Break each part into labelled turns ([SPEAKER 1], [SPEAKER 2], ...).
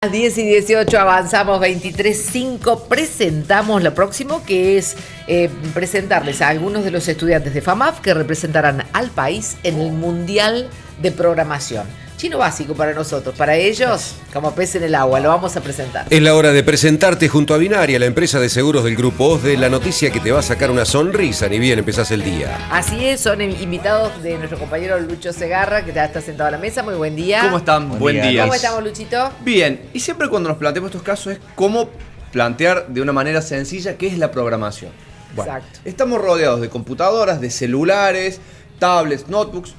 [SPEAKER 1] A 10 y 18 avanzamos 23:05, presentamos lo próximo que es presentarles a algunos de los estudiantes de FAMAF que representarán al país en el Mundial de Programación. Chino básico para nosotros, para ellos como pez en el agua, lo vamos a presentar.
[SPEAKER 2] Es la hora de presentarte junto a Binaria, la empresa de seguros del Grupo OSDE, la noticia que te va a sacar una sonrisa ni bien empezás el día.
[SPEAKER 1] Así es, son invitados de nuestro compañero Lucho Segarra, que ya está sentado a la mesa. Muy buen día.
[SPEAKER 3] ¿Cómo están? Buen día.
[SPEAKER 1] ¿Cómo estamos, Luchito?
[SPEAKER 3] Bien, y siempre cuando nos planteamos estos casos es cómo plantear de una manera sencilla qué es la programación. Bueno,
[SPEAKER 1] exacto.
[SPEAKER 3] Estamos rodeados de computadoras, de celulares, tablets, notebooks.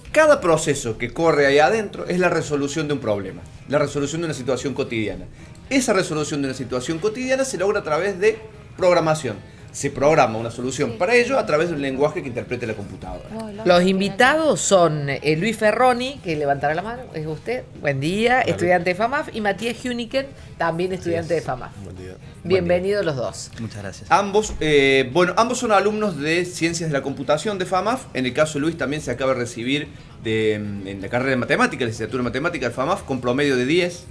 [SPEAKER 3] Cada proceso que corre ahí adentro es la resolución de un problema, la resolución de una situación cotidiana. Esa resolución de una situación cotidiana se logra a través de programación. Se programa una solución para ello a través de un lenguaje que interprete la computadora.
[SPEAKER 1] Los invitados son Luis Ferroni, que levantará la mano, es usted, buen día, estudiante de FAMAF, y Matías Huniken, también estudiante de FAMAF.
[SPEAKER 4] Buen día.
[SPEAKER 1] Bienvenidos los dos.
[SPEAKER 5] Muchas gracias.
[SPEAKER 3] Ambos son alumnos de Ciencias de la Computación de FAMAF. En el caso de Luis también se acaba de recibir en la carrera de Matemática, la licenciatura en Matemática del FAMAF, con promedio de 10.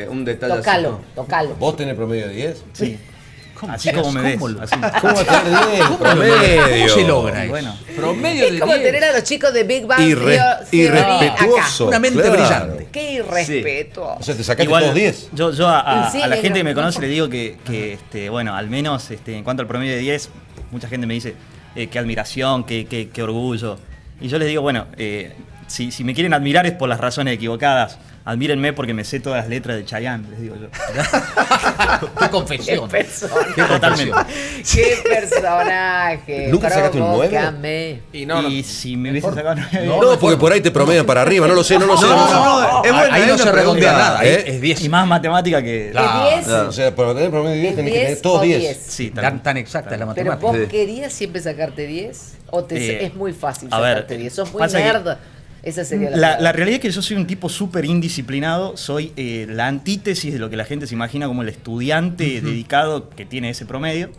[SPEAKER 3] Un detalle
[SPEAKER 1] Tocalo.
[SPEAKER 2] ¿Vos tenés promedio de 10?
[SPEAKER 5] Sí.
[SPEAKER 4] ¿Cómo?
[SPEAKER 5] Así como me ves.
[SPEAKER 4] ¿Cómo?
[SPEAKER 5] Así.
[SPEAKER 2] ¿Cómo va a tener 10? Promedio.
[SPEAKER 4] ¿Cómo se logra eso?
[SPEAKER 5] Bueno,
[SPEAKER 4] Promedio
[SPEAKER 1] Es
[SPEAKER 4] de
[SPEAKER 1] como
[SPEAKER 4] 10.
[SPEAKER 1] tener a los chicos de Big Bang
[SPEAKER 2] Irrespetuoso.
[SPEAKER 4] Una mente
[SPEAKER 2] claro.
[SPEAKER 4] brillante.
[SPEAKER 1] Qué irrespeto.
[SPEAKER 2] O sea, te sacaste
[SPEAKER 5] igual
[SPEAKER 2] todos 10.
[SPEAKER 5] yo a
[SPEAKER 1] Sí,
[SPEAKER 5] la
[SPEAKER 1] negro.
[SPEAKER 5] gente que me conoce le digo que bueno, al menos en cuanto al promedio de 10, mucha gente me dice qué admiración, qué orgullo. Y yo les digo, bueno, si me quieren admirar es por las razones equivocadas. Admírenme porque me sé todas las letras de Chayanne, les digo yo.
[SPEAKER 4] Qué confesión.
[SPEAKER 1] Qué personaje.
[SPEAKER 5] Totalmente.
[SPEAKER 1] Qué personaje.
[SPEAKER 2] ¿Nunca sacaste un 9?
[SPEAKER 1] Provócame.
[SPEAKER 5] Y si me hubiesen sacado 9.
[SPEAKER 2] No, porque por ahí te promedian para arriba, no lo sé.
[SPEAKER 3] es bueno,
[SPEAKER 4] Ahí no
[SPEAKER 3] es
[SPEAKER 4] se
[SPEAKER 3] una
[SPEAKER 4] redondea
[SPEAKER 3] pregunta.
[SPEAKER 4] nada. Es 10.
[SPEAKER 5] Y más matemática que...
[SPEAKER 4] Claro.
[SPEAKER 1] ¿Es 10?
[SPEAKER 2] O sea, para tener promedio de 10
[SPEAKER 1] ¿Es
[SPEAKER 2] tenés que tener
[SPEAKER 1] 10
[SPEAKER 2] todos
[SPEAKER 1] o
[SPEAKER 2] 10.
[SPEAKER 1] 10?
[SPEAKER 5] Sí,
[SPEAKER 4] Tan exacta es la
[SPEAKER 1] Pero
[SPEAKER 4] matemática.
[SPEAKER 1] vos querías siempre sacarte 10 o es muy fácil
[SPEAKER 5] a ver,
[SPEAKER 1] sacarte 10. Sos muy
[SPEAKER 5] pasa que
[SPEAKER 1] nerd. Esa sería la
[SPEAKER 5] La
[SPEAKER 1] palabra.
[SPEAKER 5] realidad es que yo soy un tipo súper indisciplinado, soy la antítesis de lo que la gente se imagina como el estudiante dedicado que tiene ese promedio.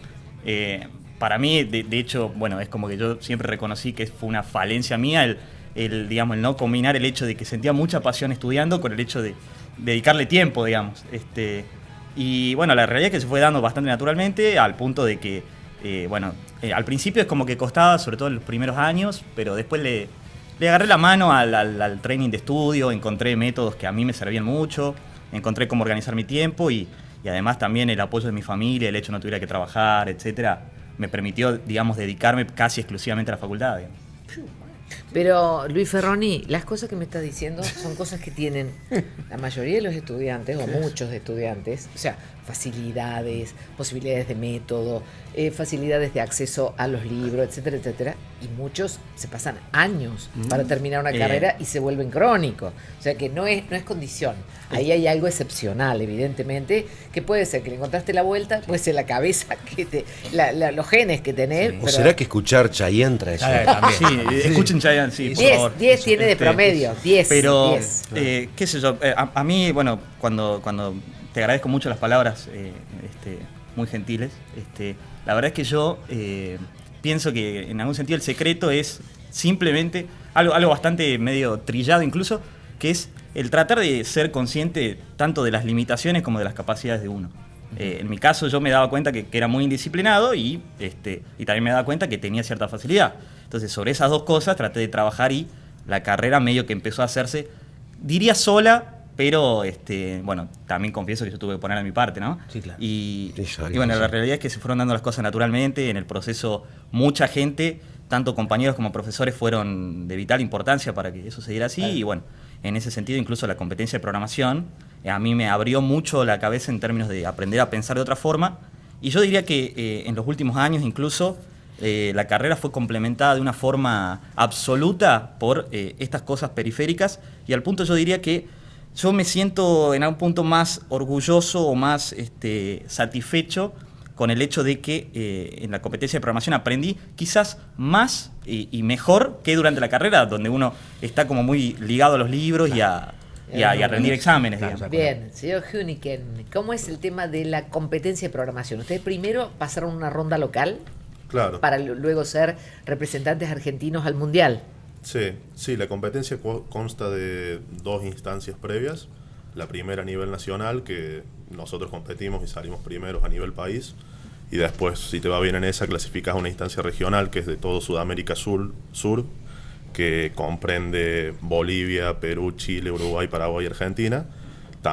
[SPEAKER 5] Para mí, de hecho, bueno, es como que yo siempre reconocí que fue una falencia mía el no combinar el hecho de que sentía mucha pasión estudiando con el hecho de dedicarle tiempo, digamos. Y bueno, la realidad es que se fue dando bastante naturalmente al punto de que, al principio es como que costaba, sobre todo en los primeros años, pero después le agarré la mano al training de estudio, encontré métodos que a mí me servían mucho, encontré cómo organizar mi tiempo y además también el apoyo de mi familia, el hecho de no tuviera que trabajar, etcétera, me permitió, digamos, dedicarme casi exclusivamente a la facultad, digamos.
[SPEAKER 1] Pero, Luis Ferroni, las cosas que me estás diciendo son cosas que tienen la mayoría de los estudiantes, o muchos estudiantes, o sea, facilidades, posibilidades de método, facilidades de acceso a los libros, etcétera, etcétera, y muchos se pasan años para terminar una carrera y se vuelven crónicos. O sea que no es condición. Ahí hay algo excepcional, evidentemente, que puede ser que le encontraste la vuelta, puede ser la cabeza, los genes que tenés.
[SPEAKER 2] ¿O
[SPEAKER 1] pero
[SPEAKER 2] será que escuchar Chayanne trae eso?
[SPEAKER 4] También.
[SPEAKER 5] Sí, escuchen Chayanne, sí, por favor.
[SPEAKER 1] 10 tiene de promedio, 10.
[SPEAKER 5] Pero,
[SPEAKER 1] 10.
[SPEAKER 5] qué sé yo, a mí, bueno, cuando te agradezco mucho las palabras muy gentiles, la verdad es que yo pienso que en algún sentido el secreto es simplemente algo bastante medio trillado incluso, que es el tratar de ser consciente tanto de las limitaciones como de las capacidades de uno. En mi caso yo me daba cuenta que era muy indisciplinado y también me daba cuenta que tenía cierta facilidad. Entonces sobre esas dos cosas traté de trabajar y la carrera medio que empezó a hacerse, diría sola, pero también confieso que yo tuve que poner a mi parte, ¿no?
[SPEAKER 4] Sí, claro.
[SPEAKER 5] Y
[SPEAKER 2] Sí,
[SPEAKER 5] bueno, la realidad es que se fueron dando las cosas naturalmente. En el proceso mucha gente, tanto compañeros como profesores, fueron de vital importancia para que eso se diera así. Y bueno, en ese sentido incluso la competencia de programación a mí me abrió mucho la cabeza en términos de aprender a pensar de otra forma. Y yo diría que en los últimos años incluso la carrera fue complementada de una forma absoluta por estas cosas periféricas, y al punto yo diría que yo me siento en algún punto más orgulloso o más satisfecho con el hecho de que en la competencia de programación aprendí quizás más y mejor que durante la carrera, donde uno está como muy ligado a los libros y a rendir exámenes, digamos.
[SPEAKER 1] Bien, señor Huniken, ¿cómo es el tema de la competencia de programación? Ustedes primero pasaron una ronda local
[SPEAKER 4] Claro.
[SPEAKER 1] para luego ser representantes argentinos al Mundial.
[SPEAKER 4] Sí, la competencia consta de 2 instancias previas.
[SPEAKER 6] la primera a nivel nacional, que nosotros competimos y salimos primeros a nivel país. Y después, si te va bien en esa, clasificas a una instancia regional que es de todo Sudamérica Sur, que comprende Bolivia, Perú, Chile, Uruguay, Paraguay y Argentina.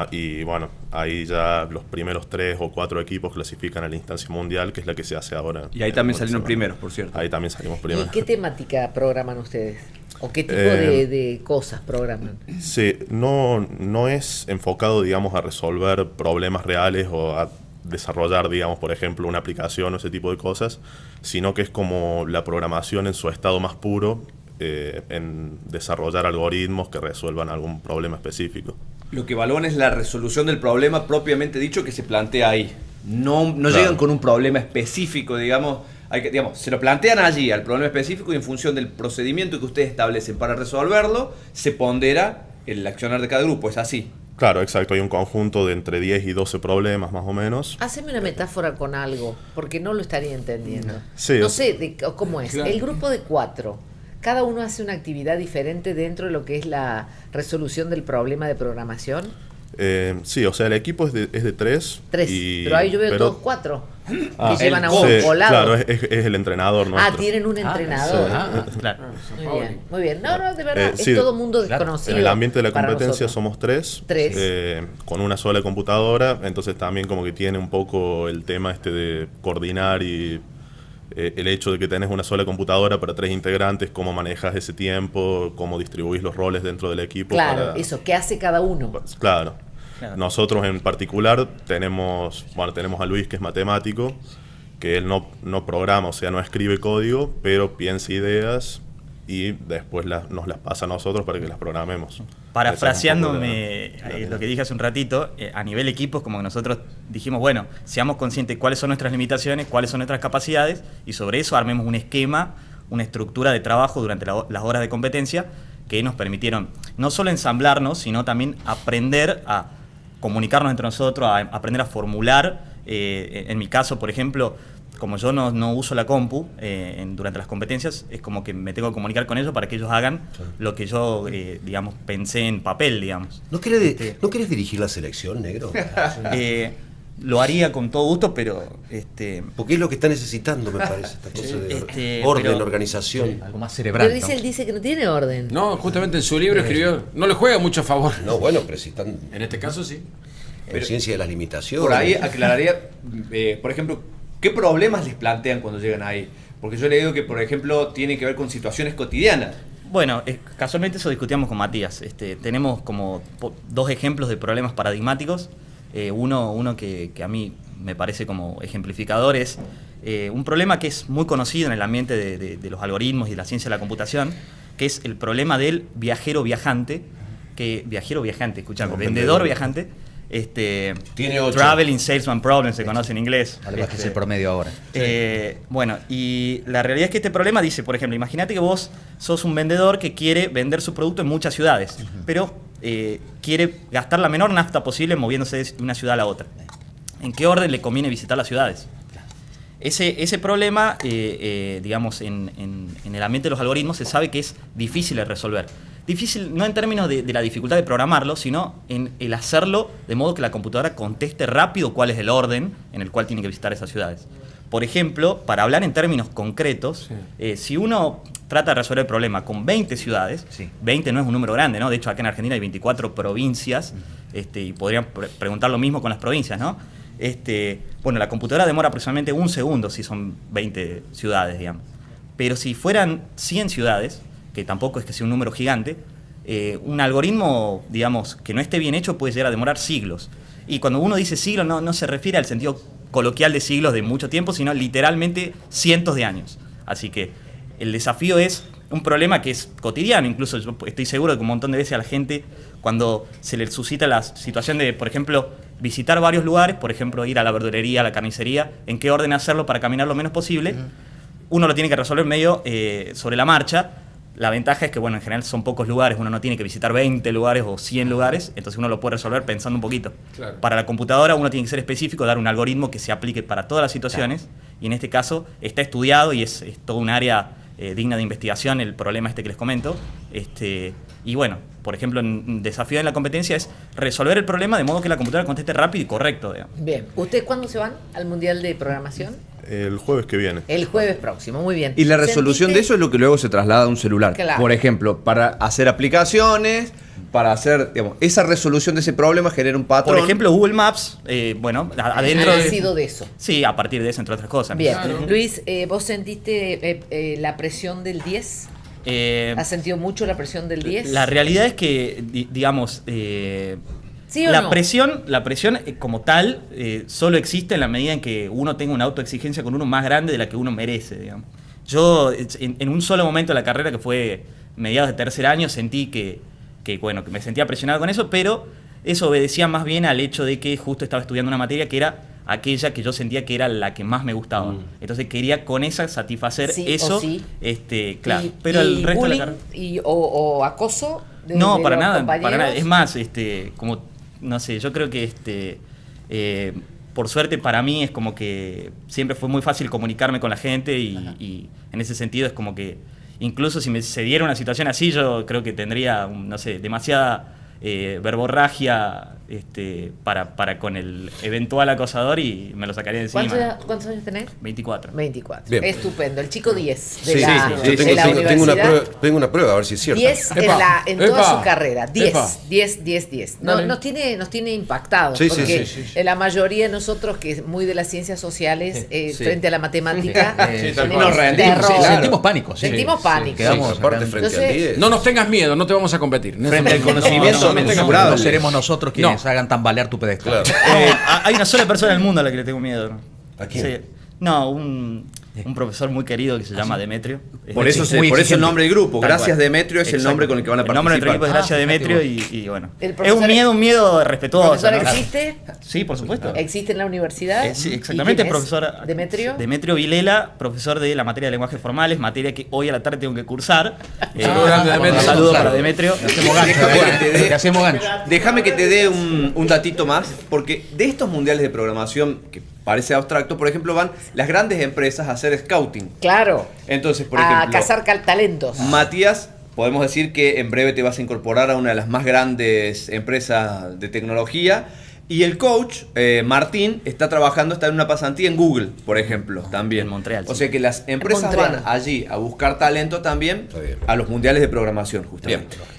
[SPEAKER 6] Y bueno, ahí ya los primeros 3 o 4 equipos clasifican a la instancia mundial, que es la que se hace ahora.
[SPEAKER 3] Y ahí también salieron primeros, por cierto.
[SPEAKER 6] Ahí también salimos
[SPEAKER 1] ¿Y
[SPEAKER 6] primeros.
[SPEAKER 1] qué temática programan ustedes? ¿O qué tipo de cosas programan?
[SPEAKER 6] Sí, no es enfocado, digamos, a resolver problemas reales o a desarrollar, digamos, por ejemplo, una aplicación o ese tipo de cosas, sino que es como la programación en su estado más puro, en desarrollar algoritmos que resuelvan algún problema específico.
[SPEAKER 3] Lo que evalúan es la resolución del problema propiamente dicho que se plantea ahí. No
[SPEAKER 6] Claro.
[SPEAKER 3] llegan con un problema específico, digamos, se lo plantean allí al problema específico y en función del procedimiento que ustedes establecen para resolverlo, se pondera el accionar de cada grupo, es así.
[SPEAKER 6] Claro, exacto, hay un conjunto de entre 10 y 12 problemas más o menos.
[SPEAKER 1] Haceme una metáfora con algo, porque no lo estaría entendiendo.
[SPEAKER 6] Sí,
[SPEAKER 1] No sé cómo es.
[SPEAKER 3] Claro.
[SPEAKER 1] El grupo de 4, cada uno hace una actividad diferente dentro de lo que es la resolución del problema de programación.
[SPEAKER 6] Sí, o sea, el equipo es de 3.
[SPEAKER 1] 3, pero ahí yo veo todos 4 que llevan a
[SPEAKER 3] el
[SPEAKER 1] un
[SPEAKER 6] sí,
[SPEAKER 1] volado.
[SPEAKER 6] claro, es el entrenador nuestro.
[SPEAKER 1] Tienen un entrenador.
[SPEAKER 5] Claro.
[SPEAKER 1] Muy bien, muy bien. No, de verdad,
[SPEAKER 6] Sí,
[SPEAKER 1] es todo mundo desconocido.
[SPEAKER 6] En el ambiente de la
[SPEAKER 1] para
[SPEAKER 6] competencia
[SPEAKER 1] nosotros.
[SPEAKER 6] somos 3,
[SPEAKER 1] Tres.
[SPEAKER 6] con una sola computadora, entonces también como que tiene un poco el tema de coordinar y el hecho de que tenés una sola computadora para 3 integrantes, cómo manejas ese tiempo, cómo distribuís los roles dentro del equipo.
[SPEAKER 1] Claro, eso, ¿qué hace cada uno?
[SPEAKER 6] Claro.
[SPEAKER 5] Claro.
[SPEAKER 6] Nosotros en particular tenemos a Luis, que es matemático, que él no programa, o sea, no escribe código, pero piensa ideas y después nos las pasa a nosotros para que las programemos.
[SPEAKER 5] Parafraseándome
[SPEAKER 6] Esa es un poco
[SPEAKER 5] lo que dije hace un ratito, a nivel equipos, como que nosotros dijimos, bueno, seamos conscientes de cuáles son nuestras limitaciones, cuáles son nuestras capacidades, y sobre eso armemos un esquema, una estructura de trabajo durante las horas de competencia que nos permitieron no solo ensamblarnos, sino también aprender a comunicarnos entre nosotros, a aprender a formular. En mi caso, por ejemplo, como yo no uso la compu durante las competencias, es como que me tengo que comunicar con ellos para que ellos hagan lo que yo, digamos, pensé en papel, digamos.
[SPEAKER 2] ¿No querés dirigir la selección, negro?
[SPEAKER 5] Lo haría con todo gusto, pero...
[SPEAKER 2] Porque es lo que está necesitando, me parece, esta cosa de orden,
[SPEAKER 5] pero-
[SPEAKER 2] organización.
[SPEAKER 4] Algo más cerebral.
[SPEAKER 1] Pero él dice que no tiene orden.
[SPEAKER 7] No, justamente en su libro escribió, no le juega mucho a favor.
[SPEAKER 2] No, bueno, pero si están
[SPEAKER 7] En este caso sí.
[SPEAKER 2] en conciencia de las limitaciones.
[SPEAKER 3] Por ahí aclararía, por ejemplo, ¿qué problemas les plantean cuando llegan ahí? Porque yo le digo que, por ejemplo, tiene que ver con situaciones cotidianas.
[SPEAKER 5] Bueno, casualmente eso discutíamos con Matías. Tenemos como 2 ejemplos de problemas paradigmáticos. Uno que a mí me parece como ejemplificador es un problema que es muy conocido en el ambiente de los algoritmos y de la ciencia de la computación, que es el problema del viajero viajante, escuchame, vendedor viajante.
[SPEAKER 2] Tiene 8.
[SPEAKER 5] Traveling Salesman Problem se conoce en inglés.
[SPEAKER 4] Vale, este es el promedio ahora.
[SPEAKER 5] Bueno, y la realidad es que este problema dice, por ejemplo, imagínate que vos sos un vendedor que quiere vender su producto en muchas ciudades, pero quiere gastar la menor nafta posible moviéndose de una ciudad a la otra. ¿En qué orden le conviene visitar las ciudades? Ese problema, digamos, en el ambiente de los algoritmos se sabe que es difícil de resolver. Difícil no en términos de la dificultad de programarlo, sino en el hacerlo de modo que la computadora conteste rápido cuál es el orden en el cual tiene que visitar esas ciudades. Por ejemplo, para hablar en términos concretos, si uno trata de resolver el problema con 20 ciudades, 20 no es un número grande, ¿no? De hecho, acá en Argentina hay 24 provincias, y podrían preguntar lo mismo con las provincias, ¿no? Bueno, la computadora demora aproximadamente 1 segundo si son 20 ciudades, digamos. Pero si fueran 100 ciudades, que tampoco es que sea un número gigante, un algoritmo, digamos, que no esté bien hecho puede llegar a demorar siglos. Y cuando uno dice siglos no se refiere al sentido coloquial de siglos de mucho tiempo, sino literalmente cientos de años. Así que el desafío es un problema que es cotidiano. Incluso yo estoy seguro de que un montón de veces a la gente, cuando se le suscita la situación de, por ejemplo, visitar varios lugares, por ejemplo, ir a la verdulería, a la carnicería, en qué orden hacerlo para caminar lo menos posible, uno lo tiene que resolver medio sobre la marcha. La ventaja es que, bueno, en general son pocos lugares, uno no tiene que visitar 20 lugares o 100 lugares, entonces uno lo puede resolver pensando un poquito.
[SPEAKER 7] Claro.
[SPEAKER 5] Para la computadora uno tiene que ser específico, dar un algoritmo que se aplique para todas las situaciones, y en este caso está estudiado y es todo un área digna de investigación el problema este que les comento. Y bueno, por ejemplo, un desafío en la competencia es resolver el problema de modo que la computadora conteste rápido y correcto, digamos.
[SPEAKER 1] Bien. ¿Ustedes cuándo se van al Mundial de Programación?
[SPEAKER 6] El jueves que viene.
[SPEAKER 1] El jueves próximo, muy bien.
[SPEAKER 3] Y la resolución
[SPEAKER 1] ¿Sentiste-
[SPEAKER 3] de eso es lo que luego se traslada a un celular.
[SPEAKER 1] Claro.
[SPEAKER 3] Por ejemplo, para hacer aplicaciones, para hacer, digamos, esa resolución de ese problema genera un patrón.
[SPEAKER 5] Por ejemplo, Google Maps, bueno, adentro
[SPEAKER 1] Ha
[SPEAKER 5] de...
[SPEAKER 1] nacido de eso.
[SPEAKER 5] Sí, a partir de eso, entre otras cosas.
[SPEAKER 1] Bien. Luis, ¿vos sentiste la presión del 10? ¿Has sentido mucho la presión del 10?
[SPEAKER 5] La realidad es que, digamos,
[SPEAKER 1] ¿Sí o
[SPEAKER 5] la
[SPEAKER 1] no?
[SPEAKER 5] presión como tal solo existe en la medida en que uno tenga una autoexigencia con uno más grande de la que uno merece, digamos. Yo en un solo momento de la carrera, que fue mediados de tercer año, sentí que me sentía presionado con eso, pero eso obedecía más bien al hecho de que justo estaba estudiando una materia que era aquella que yo sentía que era la que más me gustaba. Entonces quería con esa satisfacer
[SPEAKER 1] Sí,
[SPEAKER 5] eso.
[SPEAKER 1] o sí.
[SPEAKER 5] Claro.
[SPEAKER 1] Y-
[SPEAKER 5] Pero
[SPEAKER 1] y
[SPEAKER 5] el resto
[SPEAKER 1] bullying
[SPEAKER 5] de la carrera...
[SPEAKER 1] o acoso de,
[SPEAKER 5] No,
[SPEAKER 1] de
[SPEAKER 5] para
[SPEAKER 1] los
[SPEAKER 5] nada,
[SPEAKER 1] compañeros?
[SPEAKER 5] para nada. Es más, como, no sé, yo creo que por suerte para mí es como que siempre fue muy fácil comunicarme con la gente y en ese sentido es como que incluso si se diera una situación así, yo creo que tendría, no sé, demasiada verborragia para con el eventual acosador y me lo sacaría de encima.
[SPEAKER 1] ¿Cuántos años tenés?
[SPEAKER 5] 24.
[SPEAKER 1] 24.
[SPEAKER 2] Bien.
[SPEAKER 1] Estupendo. El chico 10 de
[SPEAKER 3] Sí,
[SPEAKER 1] la,
[SPEAKER 3] sí,
[SPEAKER 1] de
[SPEAKER 3] sí,
[SPEAKER 1] la universidad.
[SPEAKER 2] tengo una prueba, a ver si es cierto.
[SPEAKER 1] 10
[SPEAKER 7] Epa,
[SPEAKER 1] en toda
[SPEAKER 7] epa,
[SPEAKER 1] su carrera. 10,
[SPEAKER 7] epa.
[SPEAKER 1] 10. No,
[SPEAKER 7] Dale.
[SPEAKER 1] nos tiene impactados.
[SPEAKER 2] Sí, sí,
[SPEAKER 1] porque
[SPEAKER 2] sí,
[SPEAKER 1] la mayoría de nosotros, que es muy de las ciencias sociales,
[SPEAKER 3] Sí.
[SPEAKER 1] frente a la matemática,
[SPEAKER 7] Sí, tal
[SPEAKER 1] tenemos
[SPEAKER 3] cual. Nos rendimos,
[SPEAKER 1] terror.
[SPEAKER 3] sí, claro.
[SPEAKER 4] Sentimos pánico, sí.
[SPEAKER 1] Sentimos pánico.
[SPEAKER 4] Quedamos
[SPEAKER 2] Aparte,
[SPEAKER 4] acá-
[SPEAKER 2] frente
[SPEAKER 1] Entonces,
[SPEAKER 2] al 10.
[SPEAKER 7] No nos tengas miedo, no te vamos a competir.
[SPEAKER 4] Frente al conocimiento
[SPEAKER 3] no tengas
[SPEAKER 4] mensurable.
[SPEAKER 3] miedo.
[SPEAKER 4] No seremos nosotros quienes
[SPEAKER 7] No.
[SPEAKER 4] hagan tambalear tu pedestal.
[SPEAKER 2] Claro.
[SPEAKER 5] Hay una sola persona en el mundo a la que le tengo miedo. ¿No?
[SPEAKER 2] ¿A quién?
[SPEAKER 5] Sí. No, un profesor muy querido que se llama Demetrio.
[SPEAKER 3] Por eso,
[SPEAKER 4] Sí, muy
[SPEAKER 3] por eso el
[SPEAKER 4] exigente.
[SPEAKER 3] nombre del grupo.
[SPEAKER 5] Tal
[SPEAKER 3] Gracias
[SPEAKER 5] cual.
[SPEAKER 3] Demetrio es el
[SPEAKER 5] Exacto.
[SPEAKER 3] nombre con el que van a
[SPEAKER 5] El nombre de nuestro equipo es
[SPEAKER 3] participar.
[SPEAKER 5] Gracias Demetrio
[SPEAKER 4] fíjate
[SPEAKER 5] y bueno.
[SPEAKER 1] ¿El
[SPEAKER 5] Es
[SPEAKER 1] profesor-
[SPEAKER 5] un miedo
[SPEAKER 1] ¿El
[SPEAKER 5] respetuoso.
[SPEAKER 1] profesor
[SPEAKER 5] ¿no?
[SPEAKER 1] existe?
[SPEAKER 5] Sí, por supuesto.
[SPEAKER 1] ¿Existe en la universidad?
[SPEAKER 5] Sí,
[SPEAKER 1] ¿Y
[SPEAKER 5] exactamente,
[SPEAKER 1] quién es?
[SPEAKER 5] profesor
[SPEAKER 1] ¿Demetrio?
[SPEAKER 5] Demetrio Vilela, profesor de la materia de lenguajes formales, materia que hoy a la tarde tengo que cursar.
[SPEAKER 7] Saludo grande a Demetrio.
[SPEAKER 5] Un saludo
[SPEAKER 4] Claro.
[SPEAKER 5] para Demetrio.
[SPEAKER 4] Hacemos gancho.
[SPEAKER 3] Déjame que te dé-
[SPEAKER 4] Te hacemos gancho.
[SPEAKER 3] Déjame que te dé un datito más, porque de estos mundiales de programación, que parece abstracto, por ejemplo, van las grandes empresas a hacer scouting.
[SPEAKER 1] Claro.
[SPEAKER 3] Entonces, por
[SPEAKER 1] A
[SPEAKER 3] ejemplo,
[SPEAKER 1] cazar talentos.
[SPEAKER 3] Matías, podemos decir que en breve te vas a incorporar a una de las más grandes empresas de tecnología. Y el coach, Martín, está en una pasantía en Google, por ejemplo, también.
[SPEAKER 5] En Montreal,
[SPEAKER 3] O
[SPEAKER 5] sí.
[SPEAKER 3] sea que las empresas
[SPEAKER 1] Montreal.
[SPEAKER 3] van allí a buscar talento también
[SPEAKER 2] Está bien.
[SPEAKER 3] a los mundiales de programación, justamente.
[SPEAKER 2] Bien.